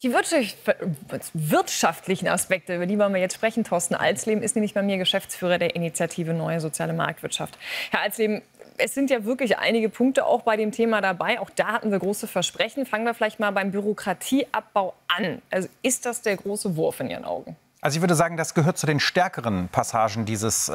Die wirtschaftlichen Aspekte, über die wollen wir jetzt sprechen. Thorsten Alsleben ist nämlich bei mir Geschäftsführer der Initiative Neue Soziale Marktwirtschaft. Herr Alsleben, es sind ja wirklich einige Punkte auch bei dem Thema dabei. Auch da hatten wir große Versprechen. Fangen wir vielleicht mal beim Bürokratieabbau an. Also ist das der große Wurf in Ihren Augen? Also ich würde sagen, das gehört zu den stärkeren Passagen dieses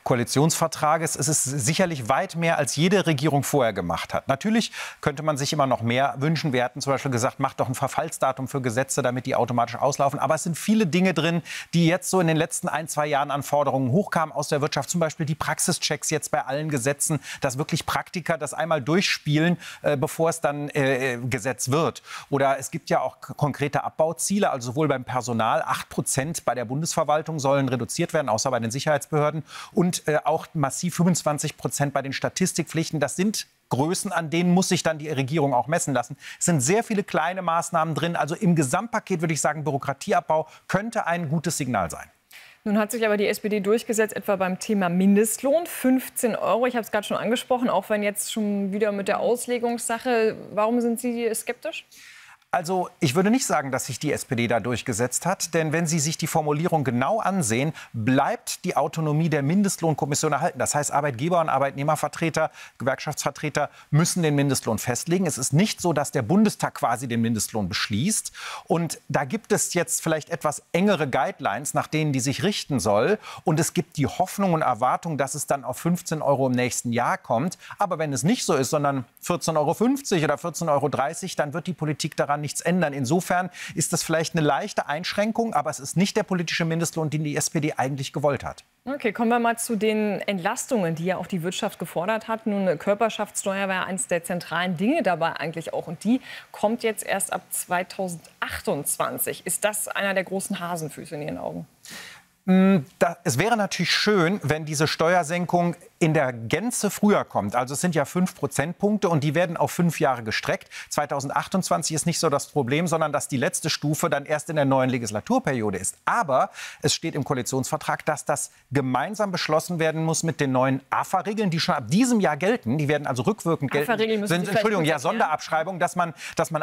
Koalitionsvertrages. Es ist sicherlich weit mehr, als jede Regierung vorher gemacht hat. Natürlich könnte man sich immer noch mehr wünschen. Wir hatten zum Beispiel gesagt, macht doch ein Verfallsdatum für Gesetze, damit die automatisch auslaufen. Aber es sind viele Dinge drin, die jetzt so in den letzten 1-2 Jahren an Forderungen hochkamen aus der Wirtschaft. Zum Beispiel die Praxischecks jetzt bei allen Gesetzen, dass wirklich Praktiker das einmal durchspielen, bevor es dann Gesetz wird. Oder es gibt ja auch konkrete Abbauziele, also sowohl beim Personal, 8% bei der Bundesverwaltung sollen reduziert werden, außer bei den Sicherheitsbehörden. Und auch massiv 25% bei den Statistikpflichten. Das sind Größen, an denen muss sich dann die Regierung auch messen lassen. Es sind sehr viele kleine Maßnahmen drin. Also im Gesamtpaket würde ich sagen, Bürokratieabbau könnte ein gutes Signal sein. Nun hat sich aber die SPD durchgesetzt, etwa beim Thema Mindestlohn, 15 €. Ich habe es gerade schon angesprochen, auch wenn jetzt schon wieder mit der Auslegungssache. Warum sind Sie skeptisch? Also ich würde nicht sagen, dass sich die SPD da durchgesetzt hat. Denn wenn Sie sich die Formulierung genau ansehen, bleibt die Autonomie der Mindestlohnkommission erhalten. Das heißt, Arbeitgeber- und Arbeitnehmervertreter, Gewerkschaftsvertreter müssen den Mindestlohn festlegen. Es ist nicht so, dass der Bundestag quasi den Mindestlohn beschließt. Und da gibt es jetzt vielleicht etwas engere Guidelines, nach denen die sich richten soll. Und es gibt die Hoffnung und Erwartung, dass es dann auf 15 € im nächsten Jahr kommt. Aber wenn es nicht so ist, sondern 14,50 € oder 14,30 €, dann wird die Politik daran nichts ändern. Insofern ist das vielleicht eine leichte Einschränkung, aber es ist nicht der politische Mindestlohn, den die SPD eigentlich gewollt hat. Okay, kommen wir mal zu den Entlastungen, die ja auch die Wirtschaft gefordert hat. Nun, eine Körperschaftssteuer war ja eines der zentralen Dinge dabei eigentlich auch. Und die kommt jetzt erst ab 2028. Ist das einer der großen Hasenfüße in Ihren Augen? Es wäre natürlich schön, wenn diese Steuersenkung in der Gänze früher kommt. Also es sind ja 5 Prozentpunkte und die werden auf 5 Jahre gestreckt. 2028 ist nicht so das Problem, sondern dass die letzte Stufe dann erst in der neuen Legislaturperiode ist. Aber es steht im Koalitionsvertrag, dass das gemeinsam beschlossen werden muss mit den neuen AFA-Regeln, die schon ab diesem Jahr gelten. Die werden also rückwirkend gelten. Entschuldigung, ja, Sonderabschreibung, dass man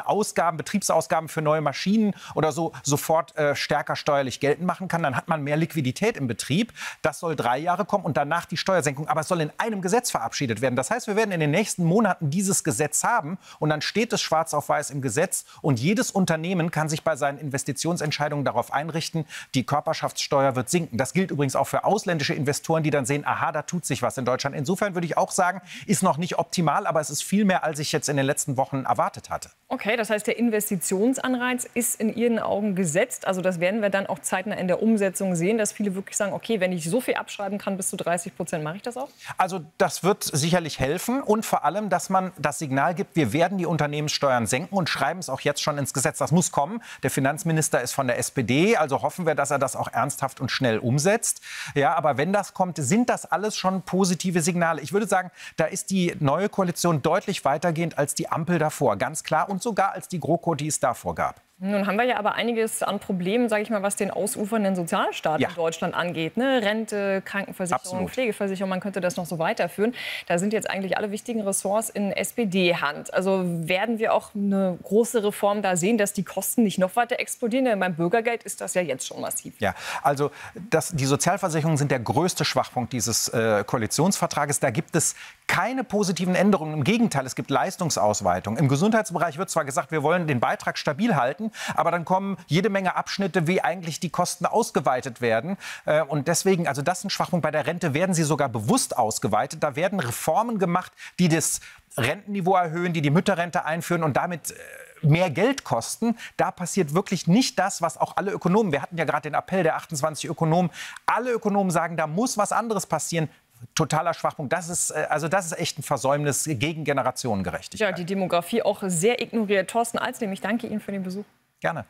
Ausgaben, Betriebsausgaben für neue Maschinen oder so sofort stärker steuerlich geltend machen kann. Dann hat man mehr Liquidität im Betrieb. Das soll 3 Jahre kommen und danach die Steuersenkung. Aber es soll in einem Gesetz verabschiedet werden. Das heißt, wir werden in den nächsten Monaten dieses Gesetz haben und dann steht es schwarz auf weiß im Gesetz und jedes Unternehmen kann sich bei seinen Investitionsentscheidungen darauf einrichten, die Körperschaftssteuer wird sinken. Das gilt übrigens auch für ausländische Investoren, die dann sehen, aha, da tut sich was in Deutschland. Insofern würde ich auch sagen, ist noch nicht optimal, aber es ist viel mehr, als ich jetzt in den letzten Wochen erwartet hatte. Okay, das heißt, der Investitionsanreiz ist in Ihren Augen gesetzt. Also das werden wir dann auch zeitnah in der Umsetzung sehen, dass viele wirklich sagen, okay, wenn ich so viel abschreiben kann, bis zu 30%, mache ich das auch? Also das wird sicherlich helfen und vor allem, dass man das Signal gibt, wir werden die Unternehmenssteuern senken und schreiben es auch jetzt schon ins Gesetz. Das muss kommen. Der Finanzminister ist von der SPD, also hoffen wir, dass er das auch ernsthaft und schnell umsetzt. Ja, aber wenn das kommt, sind das alles schon positive Signale. Ich würde sagen, da ist die neue Koalition deutlich weitergehend als die Ampel davor, ganz klar, und sogar als die GroKo, die es davor gab. Nun haben wir ja aber einiges an Problemen, sage ich mal, was den ausufernden Sozialstaat in Deutschland angeht. Ne? Rente, Krankenversicherung, Absolut. Pflegeversicherung, man könnte das noch so weiterführen. Da sind jetzt eigentlich alle wichtigen Ressorts in SPD-Hand. Also werden wir auch eine große Reform da sehen, dass die Kosten nicht noch weiter explodieren? Denn beim Bürgergeld ist das ja jetzt schon massiv. Ja, also die Sozialversicherungen sind der größte Schwachpunkt dieses Koalitionsvertrages. Da gibt es keine positiven Änderungen. Im Gegenteil, es gibt Leistungsausweitung. Im Gesundheitsbereich wird zwar gesagt, wir wollen den Beitrag stabil halten, aber dann kommen jede Menge Abschnitte, wie eigentlich die Kosten ausgeweitet werden. Und deswegen, also das ist ein Schwachpunkt. Bei der Rente werden sie sogar bewusst ausgeweitet. Da werden Reformen gemacht, die das Rentenniveau erhöhen, die die Mütterrente einführen und damit mehr Geld kosten. Da passiert wirklich nicht das, was auch alle Ökonomen, wir hatten ja gerade den Appell der 28 Ökonomen, alle Ökonomen sagen, da muss was anderes passieren. Totaler Schwachpunkt. Das ist echt ein Versäumnis gegen Generationengerechtigkeit. Ja, die Demografie auch sehr ignoriert. Thorsten Alsleben, ich danke Ihnen für den Besuch. Gerne.